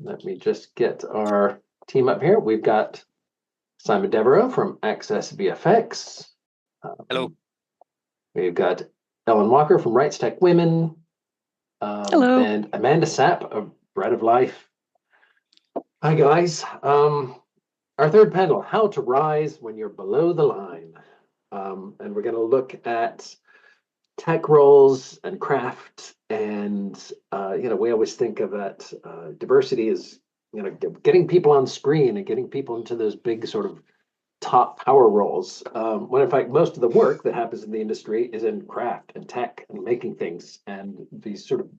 Let me just get our team up here. We've got Simon Devereaux from Access VFX. Hello. We've got Ellen Walker from Rights Tech Women, Hello. and Amanda Sapp of Bread of Life. Hi, guys. Our third panel, How to Rise When You're Below the Line. And we're going to look at tech roles and craft. And, we always think of that diversity as, getting people on screen and getting people into those big sort of top power roles. When in fact, most of the work that happens in the industry is in craft and tech and making things and these sort of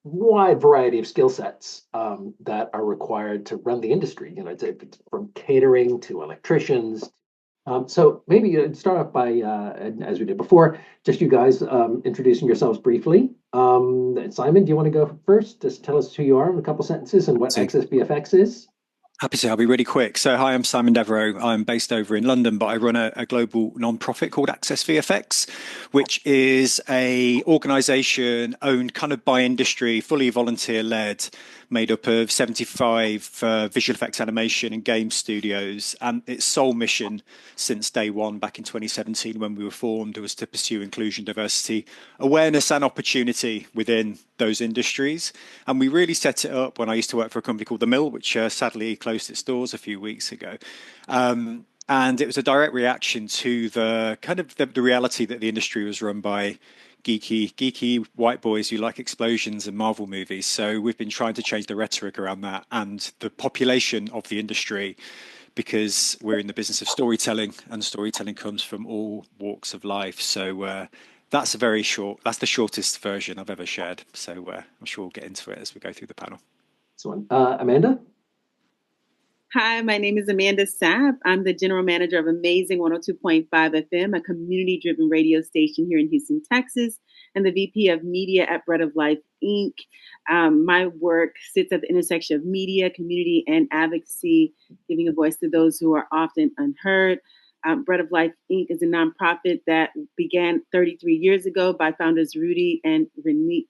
wide variety of skill sets that are required to run the industry. It's from catering to electricians. So maybe start off by, as we did before, just you guys introducing yourselves briefly. Simon, do you want to go first? Just tell us who you are in a couple sentences and what Access VFX is. Happy to. I'll be really quick. So, hi, I'm Simon Devereaux. I'm based over in London, but I run a global non-profit called Access VFX, which is a organisation owned kind of by industry, fully volunteer-led, made up of 75 visual effects animation and game studios. And its sole mission since day one, back in 2017, when we were formed, was to pursue inclusion, diversity, awareness and opportunity within those industries. And we really set it up when I used to work for a company called The Mill, which sadly closed its doors a few weeks ago. And it was a direct reaction to the reality that the industry was run by geeky white boys who like explosions and Marvel movies. So we've been trying to change the rhetoric around that and the population of the industry, because we're in the business of storytelling, and storytelling comes from all walks of life. So that's the shortest version I've ever shared. So I'm sure we'll get into it as we go through the panel. So, Amanda? Hi, my name is Amanda Sapp. I'm the general manager of Amazing 102.5 FM, a community-driven radio station here in Houston, Texas, and the VP of Media at Bread of Life, Inc. My work sits at the intersection of media, community, and advocacy, giving a voice to those who are often unheard. Bread of Life, Inc. is a nonprofit that began 33 years ago by founders Rudy and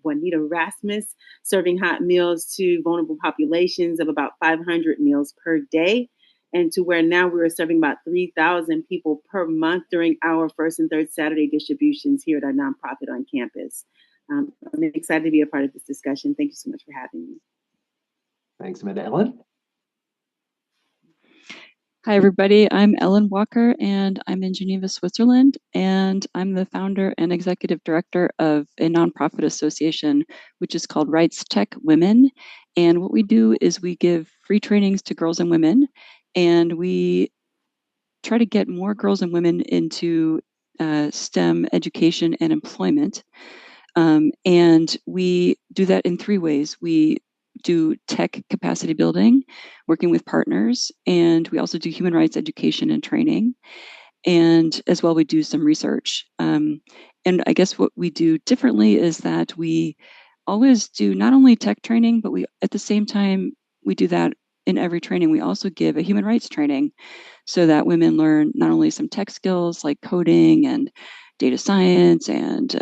Juanita Rasmus, serving hot meals to vulnerable populations of about 500 meals per day, and to where now we are serving about 3,000 people per month during our first and third Saturday distributions here at our nonprofit on campus. I'm excited to be a part of this discussion. Thank you so much for having me. Thanks, Amanda. Ellen? Hi, everybody. I'm Ellen Walker, and I'm in Geneva, Switzerland, and I'm the founder and executive director of a nonprofit association, which is called Rights Tech Women. And what we do is we give free trainings to girls and women, and we try to get more girls and women into STEM education and employment. And we do that in three ways. We do tech capacity building, working with partners, and we also do human rights education and training. And as well, we do some research. And I guess what we do differently is that we always do not only tech training, but we at the same time, we do that in every training. We also give a human rights training so that women learn not only some tech skills like coding and data science and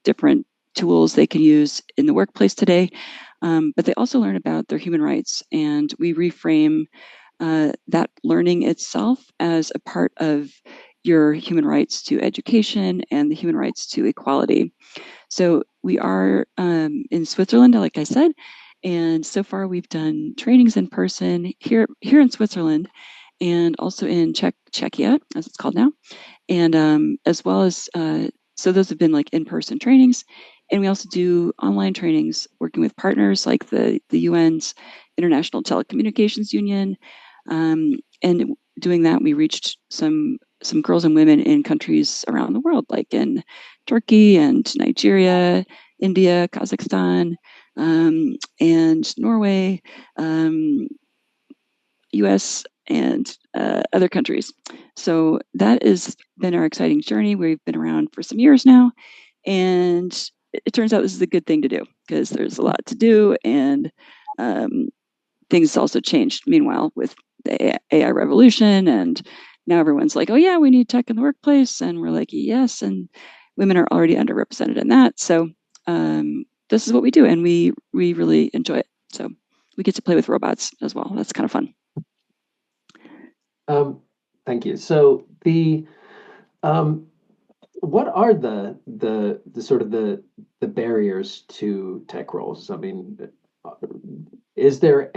different tools they can use in the workplace today, but they also learn about their human rights. And we reframe that learning itself as a part of your human rights to education and the human rights to equality. So we are in Switzerland, like I said, and so far we've done trainings in person here in Switzerland, and also in Czechia, as it's called now, and as well as so those have been like in-person trainings. And we also do online trainings working with partners like the UN's International Telecommunications Union. And doing that, we reached some girls and women in countries around the world, like in Turkey and Nigeria, India, Kazakhstan, and Norway, US, and other countries. So that has been our exciting journey. We've been around for some years now, and it turns out this is a good thing to do because there's a lot to do, and things also changed meanwhile with the AI revolution, and now everyone's like, oh yeah, we need tech in the workplace, and we're like, yes, and women are already underrepresented in that. So this is what we do, and we really enjoy it. So we get to play with robots as well. That's kind of fun. Thank you. So what are the sort of the barriers to tech roles? I mean, is there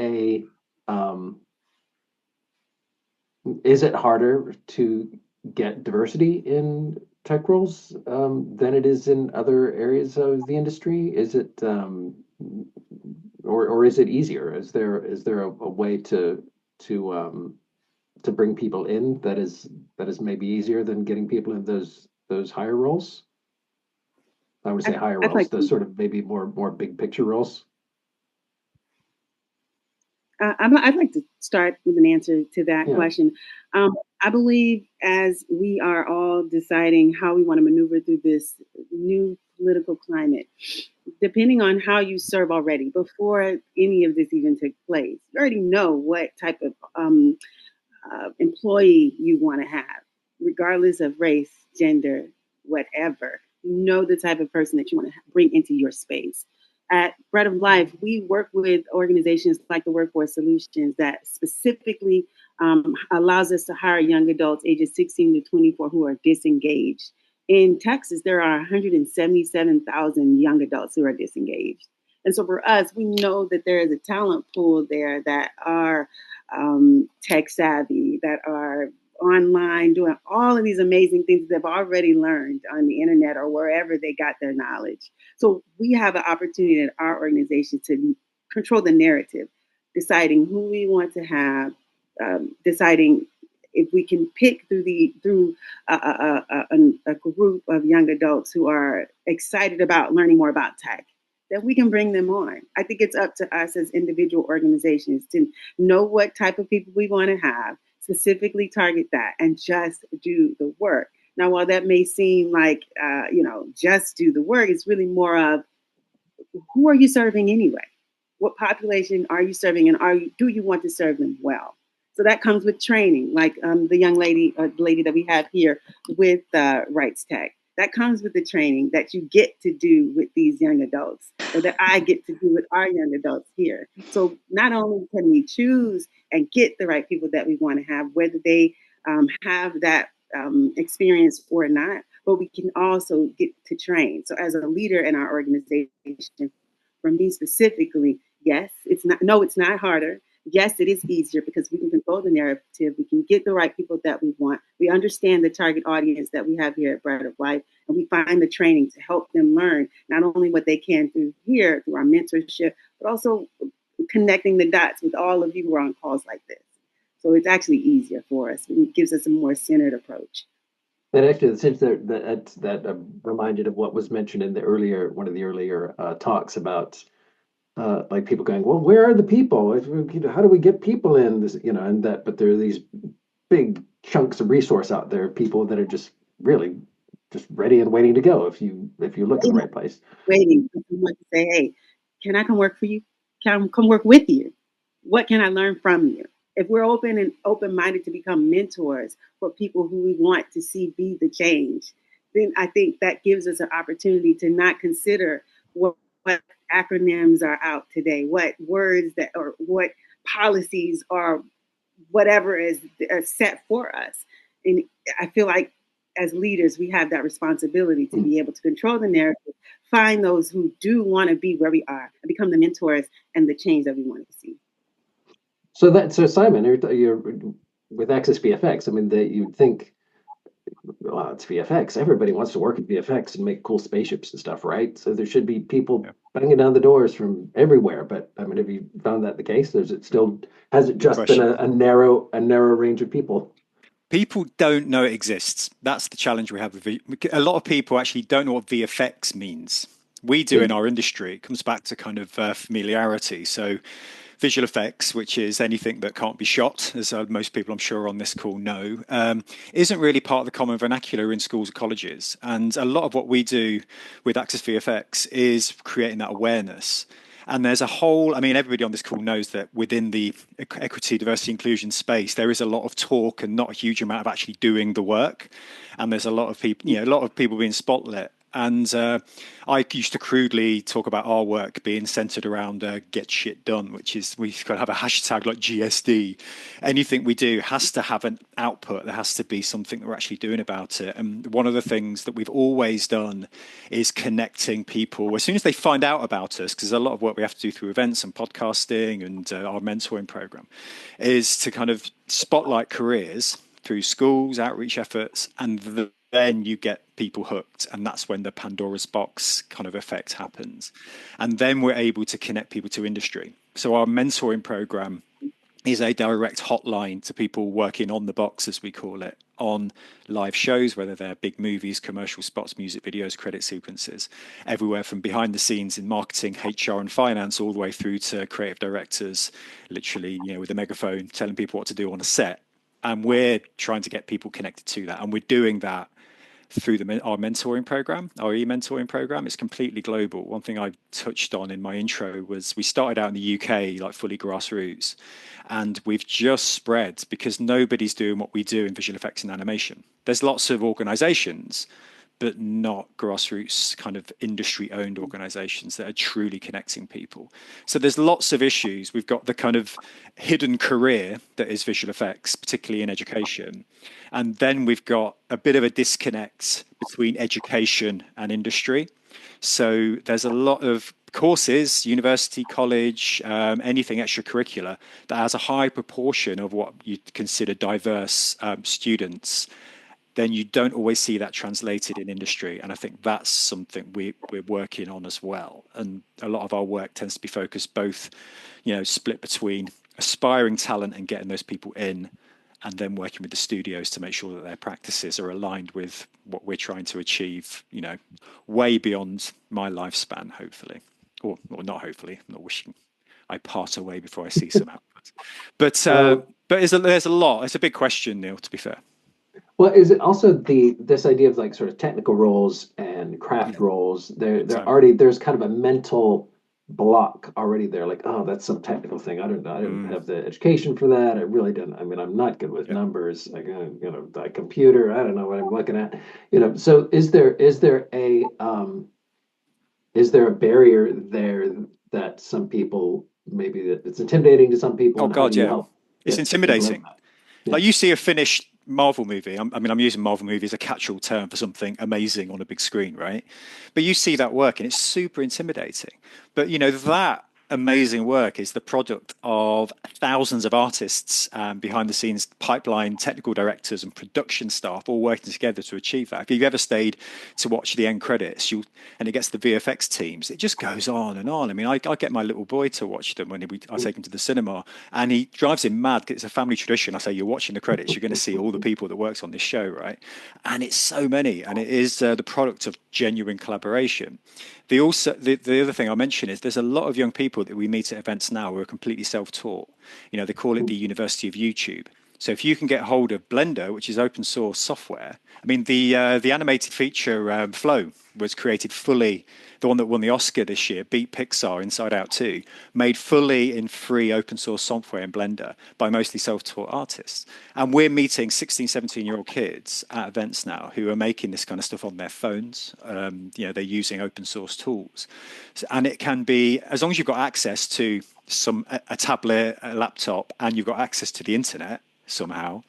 is it harder to get diversity in tech roles than it is in other areas of the industry? Is it or is it easier? Is there a way to bring people in that is maybe easier than getting people in those higher roles? I would say higher I'd roles, like those sort of maybe more big picture roles. I'd like to start with an answer to that Yeah. question. I believe as we are all deciding how we want to maneuver through this new political climate, depending on how you serve already, before any of this even took place, you already know what type of employee you want to have, regardless of race, gender, whatever. You know the type of person that you want to bring into your space. At Bread of Life, we work with organizations like the Workforce Solutions that specifically allows us to hire young adults ages 16 to 24 who are disengaged. In Texas, there are 177,000 young adults who are disengaged. And so for us, we know that there is a talent pool there that are tech savvy, that are online doing all of these amazing things they've already learned on the internet or wherever they got their knowledge. So we have an opportunity at our organization to control the narrative, deciding who we want to have, deciding if we can pick through a group of young adults who are excited about learning more about tech, that we can bring them on. I think it's up to us as individual organizations to know what type of people we want to have, specifically target that, and just do the work. Now, while that may seem like, just do the work, it's really more of who are you serving anyway? What population are you serving, and do you want to serve them well? So that comes with training, like the young lady, lady that we have here with Rights Tech. That comes with the training that you get to do with these young adults, or that I get to do with our young adults here. So not only can we choose and get the right people that we want to have, whether they have that experience or not, but we can also get to train. So as a leader in our organization, for me specifically, yes, it's not. No, it's not harder. Yes, it is easier because we can control the narrative. We can get the right people that we want. We understand the target audience that we have here at Bread of Life, and we find the training to help them learn not only what they can through here, through our mentorship, but also connecting the dots with all of you who are on calls like this. So it's actually easier for us. It gives us a more centered approach. And actually, it seems that I'm reminded of what was mentioned in one of the earlier talks about like people going, well, where are the people? How do we get people in this? But there are these big chunks of resource out there, people that are just really just ready and waiting to go if you look in the right place. Waiting for someone to say, hey, can I come work for you? Can I come work with you? What can I learn from you? If we're open-minded to become mentors for people who we want to see be the change, then I think that gives us an opportunity to not consider what acronyms are out today, what words or what policies or whatever is set for us. And I feel like as leaders, we have that responsibility to be able to control the narrative, find those who do want to be where we are, and become the mentors and the change that we want to see. So Simon, you're with Access VFX. I mean, you'd think, well, it's VFX. Everybody wants to work at VFX and make cool spaceships and stuff, right? So there should be people banging down the doors from everywhere. But I mean, have you found that the case? Has it just been a narrow range of people? People don't know it exists. That's the challenge we have with a lot of people actually don't know what VFX means. We do in our industry. It comes back to kind of familiarity. So visual effects, which is anything that can't be shot, as most people I'm sure on this call know, isn't really part of the common vernacular in schools and colleges. And a lot of what we do with Access VFX is creating that awareness. And there's everybody on this call knows that within the equity, diversity, inclusion space, there is a lot of talk and not a huge amount of actually doing the work. And there's a lot of people, being spotlit. And I used to crudely talk about our work being centered around get shit done, which is we've got to have a hashtag like GSD. Anything we do has to have an output. There has to be something that we're actually doing about it. And one of the things that we've always done is connecting people as soon as they find out about us, because there's a lot of work we have to do through events and podcasting and our mentoring program, is to kind of spotlight careers through schools, outreach efforts, and then you get people hooked, and that's when the Pandora's box kind of effect happens. And then we're able to connect people to industry. So our mentoring program is a direct hotline to people working on the box, as we call it, on live shows, whether they're big movies, commercial spots, music videos, credit sequences, everywhere from behind the scenes in marketing, HR and finance, all the way through to creative directors, literally, with a megaphone telling people what to do on a set. And we're trying to get people connected to that. And we're doing that through our mentoring program, our e-mentoring program. It's completely global. One thing I touched on in my intro was we started out in the UK, like fully grassroots, and we've just spread because nobody's doing what we do in visual effects and animation. There's lots of organizations, but not grassroots kind of industry owned organizations that are truly connecting people. So there's lots of issues. We've got the kind of hidden career that is visual effects, particularly in education. And then we've got a bit of a disconnect between education and industry. So there's a lot of courses, university, college, anything extracurricular that has a high proportion of what you'd consider diverse students. Then you don't always see that translated in industry. And I think that's something we're working on as well. And a lot of our work tends to be focused both, split between aspiring talent and getting those people in, and then working with the studios to make sure that their practices are aligned with what we're trying to achieve, way beyond my lifespan, hopefully. Or not hopefully, I'm not wishing I pass away before I see some output. But there's a lot. It's a big question, Neil, to be fair. Well, is it also this idea of like sort of technical roles and craft roles? There's kind of a mental block already there. Like, oh, that's some technical thing. I don't have the education for that. I really don't. I mean, I'm not good with numbers. Like, the computer. I don't know what I'm looking at. So is there a barrier there that some people maybe that it's intimidating to some people? Oh God, yeah, it's intimidating. Like you see a finished Marvel movie. I'm using Marvel movie as a catch-all term for something amazing on a big screen, right? But you see that work and it's super intimidating. But that amazing work is the product of thousands of artists, behind the scenes pipeline, technical directors and production staff all working together to achieve that. If you've ever stayed to watch the end credits, and it gets the VFX teams, it just goes on and on. I mean, I get my little boy to watch them when I take him to the cinema, and he drives him mad because it's a family tradition. I say, you're watching the credits, you're going to see all the people that works on this show, right? And it's so many, and it is the product of genuine collaboration. The other thing I'll mention is there's a lot of young people that we meet at events now who are completely self-taught. They call it the University of YouTube. So if you can get hold of Blender, which is open source software, I mean, the animated feature Flow was created fully, the one that won the Oscar this year, beat Pixar Inside Out 2, made fully in free open source software in Blender by mostly self-taught artists. And we're meeting 16, 17-year-old kids at events now who are making this kind of stuff on their phones. They're using open source tools. And it can be, as long as you've got access to a tablet, a laptop, and you've got access to the internet somehow,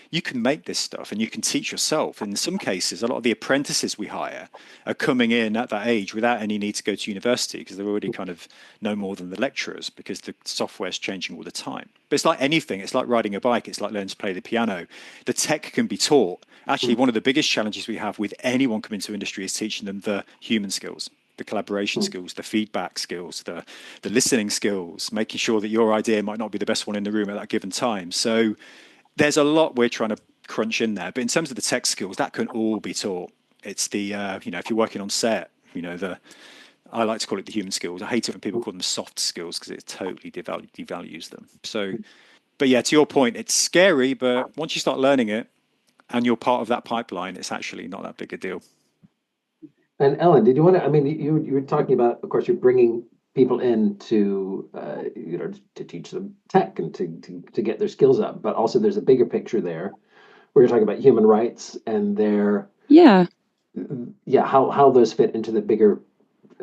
you can make this stuff and you can teach yourself. And in some cases, a lot of the apprentices we hire are coming in at that age without any need to go to university because they're already kind of no more than the lecturers because the software is changing all the time. But it's like anything. It's like riding a bike. It's like learning to play the piano. The tech can be taught. Actually, one of the biggest challenges we have with anyone coming to industry is teaching them the human skills, the collaboration skills, the feedback skills, the listening skills, making sure that your idea might not be the best one in the room at that given time. So there's a lot we're trying to crunch in there. But in terms of the tech skills, that can all be taught. It's the, if you're working on set, I like to call it the human skills. I hate it when people call them soft skills because it totally devalues them. So, but yeah, to your point, it's scary, but once you start learning it and you're part of that pipeline, it's actually not that big a deal. And Ellen, did you want to, I mean, you were talking about, of course, you're bringing people in to, to teach them tech and to get their skills up, but also there's a bigger picture there where you're talking about human rights and their yeah, how those fit into the bigger.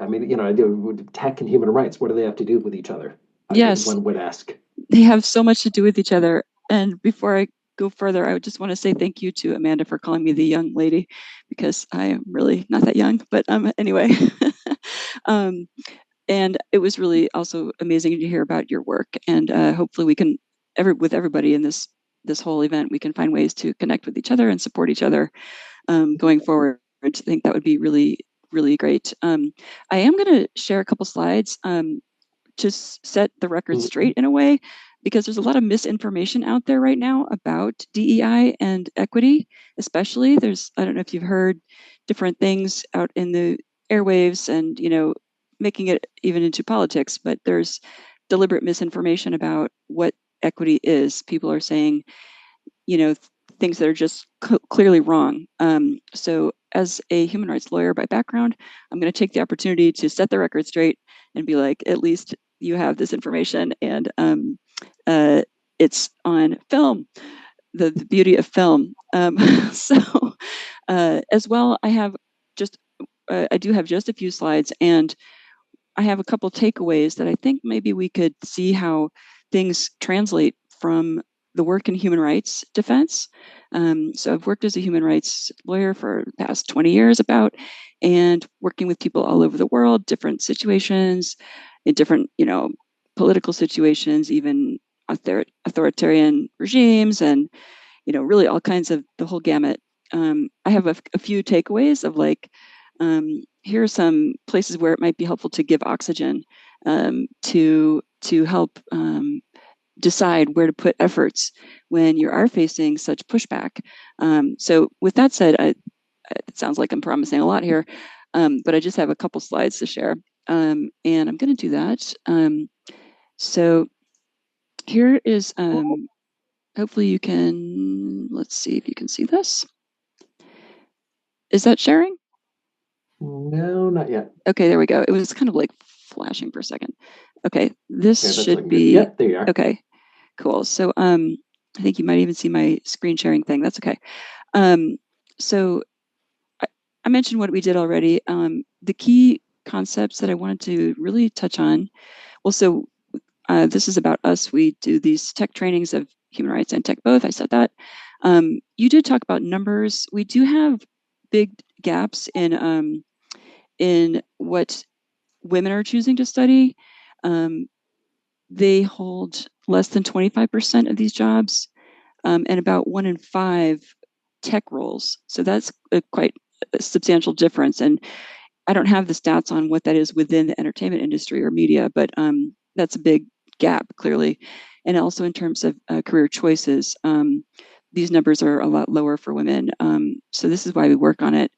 I mean, tech and human rights. What do they have to do with each other? Yes, one would ask. they have so much to do with each other. And before I go further, I would just want to say thank you to Amanda for calling me the young lady, because I am really not that young. But anyway, and it was really also amazing to hear about your work. And hopefully we can, with everybody in this whole event, we can find ways to connect with each other and support each other going forward. I think that would be really, really great. I am going to share a couple slides to set the record straight in a way, because there's a lot of misinformation out there right now about DEI and equity, especially. I don't know if you've heard different things out in the airwaves and, making it even into politics, but there's deliberate misinformation about what equity is. People are saying, things that are just clearly wrong. So as a human rights lawyer by background, I'm going to take the opportunity to set the record straight and be like, at least you have this information, and it's on film, the beauty of film. So as well, I do have just a few slides, and I have a couple takeaways that I think maybe we could see how things translate from the work in human rights defense. So I've worked as a human rights lawyer for the past 20 years and working with people all over the world, different situations, in different, political situations, even authoritarian regimes, and, really all kinds of the whole gamut. I have a few takeaways of here are some places where it might be helpful to give oxygen to help decide where to put efforts when you are facing such pushback. So with that said, it sounds like I'm promising a lot here, but I just have a couple slides to share, and I'm going to do that. So here is, hopefully you can, let's see if you can see this. Is that sharing? No, not yet. Okay, there we go. It was kind of like flashing for a second. Okay, this should be. Yep, there you are. Okay, cool. So I think you might even see my screen sharing thing. That's okay. So I mentioned what we did already. The key concepts that I wanted to really touch on. Well, so this is about us. We do these tech trainings of human rights and tech both. I said that. You did talk about numbers. We do have big gaps in what women are choosing to study. They hold less than 25% of these jobs, and about 1 in 5 tech roles. So that's quite a substantial difference. And I don't have the stats on what that is within the entertainment industry or media, but that's a big gap, clearly. And also in terms of career choices, these numbers are a lot lower for women. So this is why we work on it,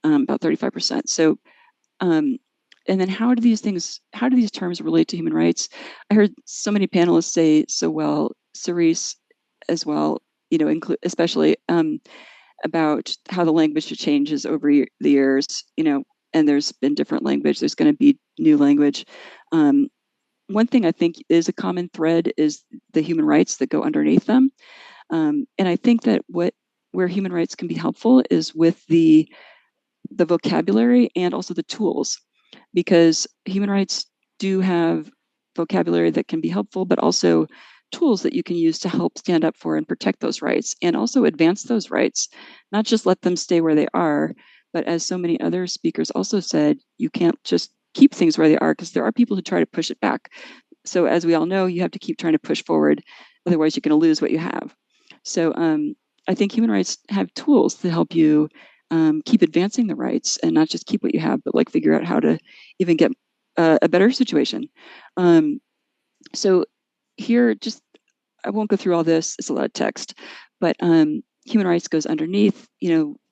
about 35%. So and then how do these terms relate to human rights? I heard so many panelists say so well, Cerise as well, especially about how the language changes over the years, and there's been different language. There's going to be new language. One thing I think is a common thread is the human rights that go underneath them. And I think that where human rights can be helpful is with the vocabulary and also the tools, because human rights do have vocabulary that can be helpful, but also tools that you can use to help stand up for and protect those rights and also advance those rights, not just let them stay where they are. But as so many other speakers also said, you can't just keep things where they are, because there are people who try to push it back. So as we all know, you have to keep trying to push forward. Otherwise, you're going to lose what you have. So I think human rights have tools to help you keep advancing the rights and not just keep what you have, but figure out how to even get a better situation. So here, I won't go through all this. It's a lot of text, but human rights goes underneath,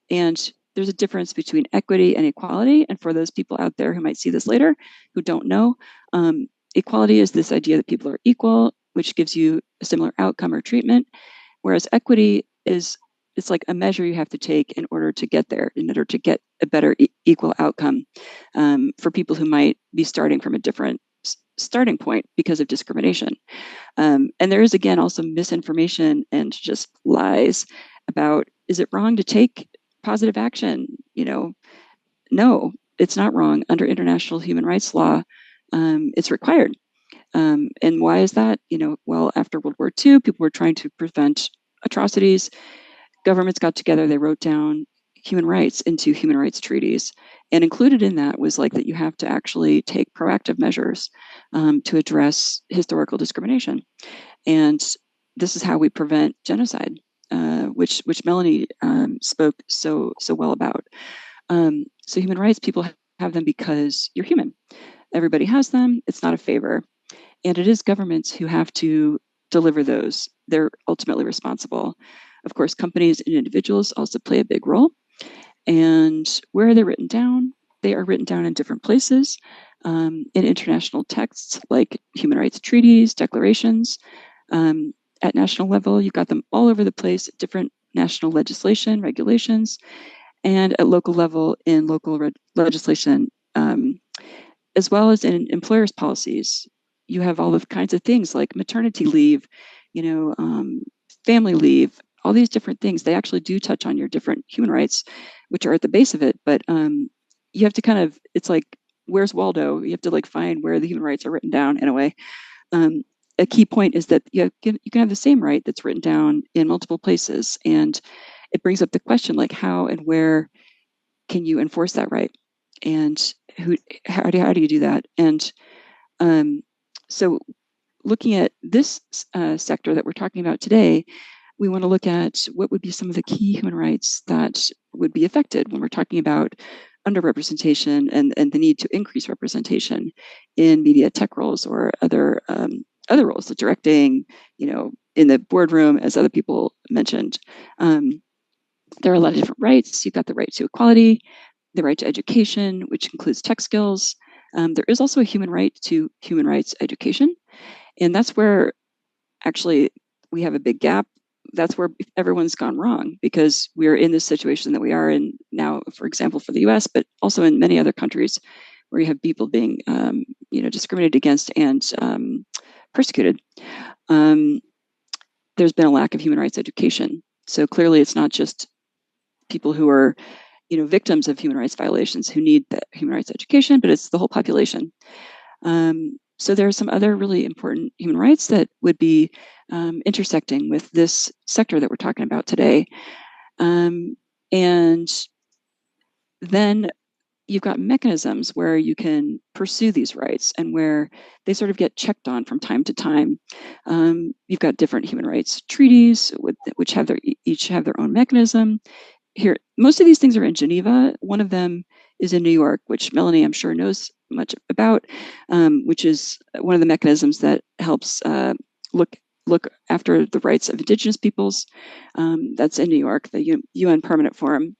and there's a difference between equity and equality. And for those people out there who might see this later, who don't know, equality is this idea that people are equal, which gives you a similar outcome or treatment. Whereas equity it's like a measure you have to take in order to get there, in order to get a better equal outcome for people who might be starting from a different starting point because of discrimination. And there is, again, also misinformation and just lies about, is it wrong to take positive action. No, it's not wrong. Under international human rights law, it's required. And why is that? Well, after World War II, people were trying to prevent atrocities. Governments got together, they wrote down human rights into human rights treaties. And included in that was that you have to actually take proactive measures to address historical discrimination. And this is how we prevent genocide, which Melanie spoke so well about. So human rights, people have them because you're human. Everybody has them. It's not a favor. And it is governments who have to deliver those. They're ultimately responsible. Of course, companies and individuals also play a big role. And where are they written down? They are written down in different places, in international texts like human rights treaties, declarations. At national level, you've got them all over the place, different national legislation, regulations, and at local level in local legislation, as well as in employers' policies. You have all the kinds of things like maternity leave, family leave, all these different things. They actually do touch on your different human rights, which are at the base of it. But you have to it's like, where's Waldo? You have to find where the human rights are written down in a way. A key point is that you can have the same right that's written down in multiple places. And it brings up the question, how and where can you enforce that right? And how do you do that? And so looking at this sector that we're talking about today, we want to look at what would be some of the key human rights that would be affected when we're talking about underrepresentation and the need to increase representation in media tech roles or other roles, like directing, in the boardroom, as other people mentioned. There are a lot of different rights. You've got the right to equality, the right to education, which includes tech skills. There is also a human right to human rights education. And that's where actually we have a big gap. That's where everyone's gone wrong, because we're in this situation that we are in now, for example, for the US, but also in many other countries where you have people being discriminated against and persecuted. There's been a lack of human rights education. So clearly it's not just people who are victims of human rights violations who need the human rights education, but it's the whole population. So there are some other really important human rights that would be intersecting with this sector that we're talking about today. And then you've got mechanisms where you can pursue these rights and where they sort of get checked on from time to time. You've got different human rights treaties, which each have their own mechanism. Here, most of these things are in Geneva. One of them is in New York, which Melanie, I'm sure, knows much about, which is one of the mechanisms that helps look after the rights of Indigenous peoples. That's in New York, the UN Permanent Forum.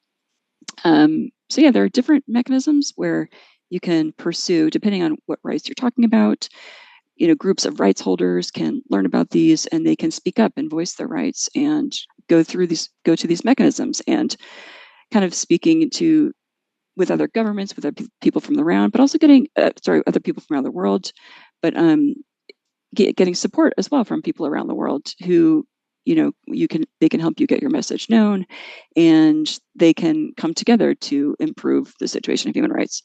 So yeah, there are different mechanisms where you can pursue, depending on what rights you're talking about. Groups of rights holders can learn about these, and they can speak up and voice their rights and go to these mechanisms and kind of speaking with other governments, with other people from around, but also getting other people from around the world, but getting support as well from people around the world who they can help you get your message known, and they can come together to improve the situation of human rights.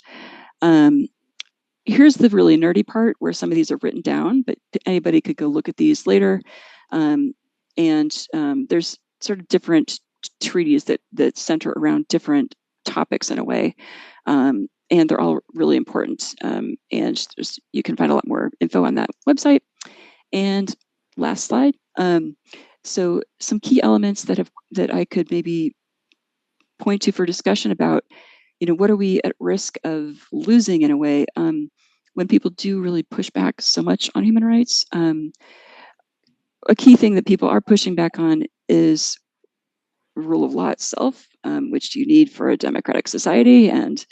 Here's the really nerdy part where some of these are written down, but anybody could go look at these later. There's sort of different treaties that center around different topics in a way. And they're all really important. And you can find a lot more info on that website. And last slide. So some key elements that I could maybe point to for discussion about, what are we at risk of losing in a way when people do really push back so much on human rights. A key thing that people are pushing back on is rule of law itself, which you need for a democratic society and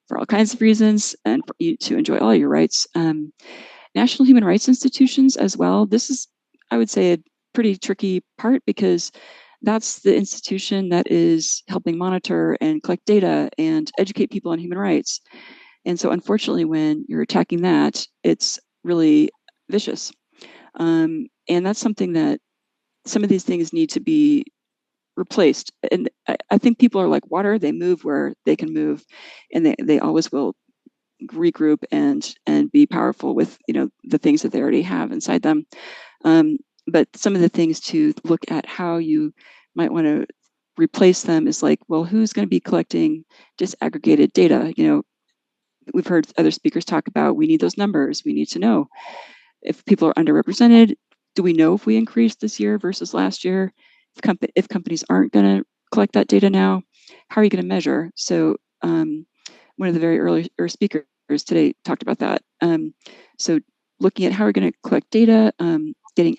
for all kinds of reasons, and for you to enjoy all your rights. National human rights institutions as well. This is, I would say, a pretty tricky part, because that's the institution that is helping monitor and collect data and educate people on human rights. And so unfortunately, when you're attacking that, it's really vicious. And that's something that some of these things need to be replaced. And I think people are like water. They move where they can move, and they always will regroup and be powerful with, the things that they already have inside them. But some of the things to look at how you might want to replace them is like, well, who's going to be collecting disaggregated data? We've heard other speakers talk about, we need those numbers. We need to know if people are underrepresented. Do we know if we increased this year versus last year? If companies aren't going to collect that data now, how are you going to measure? So one of the very early speakers today talked about that. So looking at how we're going to collect data, getting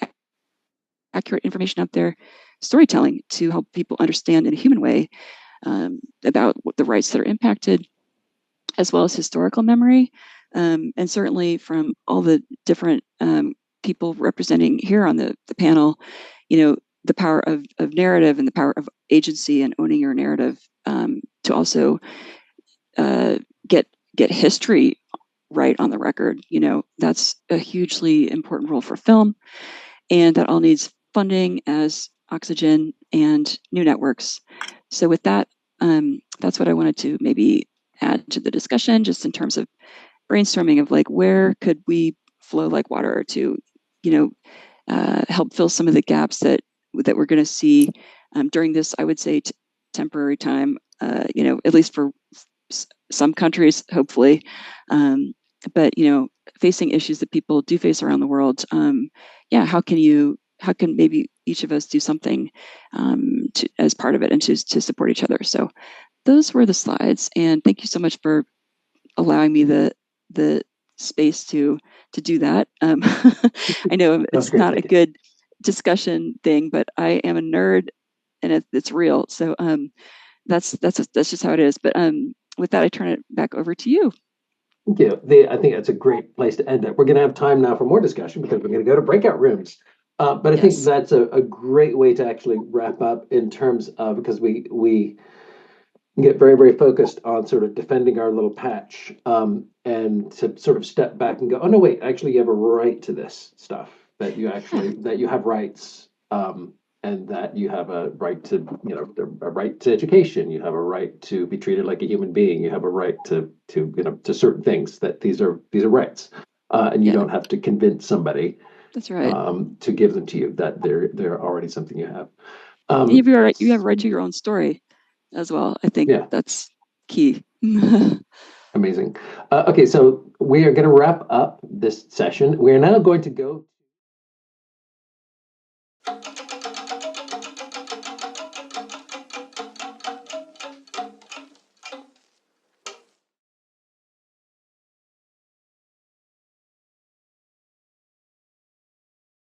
accurate information out there, storytelling to help people understand in a human way about what the rights that are impacted, as well as historical memory. And certainly from all the different people representing here on the panel, the power of narrative and the power of agency and owning your narrative, to also get history right on the record. That's a hugely important role for film, and that all needs funding as Oxygen and new networks. So with that, that's what I wanted to maybe add to the discussion, just in terms of brainstorming of like, where could we flow like water to, help fill some of the gaps that we're going to see during this, I would say, temporary time, at least for some countries, hopefully. But, facing issues that people do face around the world, how can maybe each of us do something as part of it and to support each other? So those were the slides, and thank you so much for allowing me the space to do that. I know it's not a good discussion thing, but I am a nerd, and it's real. So that's just how it is. But with that, I turn it back over to you. Thank you. I think that's a great place to end it. We're going to have time now for more discussion because we're going to go to breakout rooms. But I think that's a great way to actually wrap up in terms of, because we get very, very focused on sort of defending our little patch, and to sort of step back and go, oh, no, wait, actually, you have a right to this stuff, that you have rights, and that you have a right to, a right to education. You have a right to be treated like a human being. You have a right to certain things, that these are rights. And you don't have to convince somebody. That's right. To give them to you, that they're already something you have. You have a right to your own story as well. I think that's key. Amazing. Okay, so we are going to wrap up this session. We are now going to go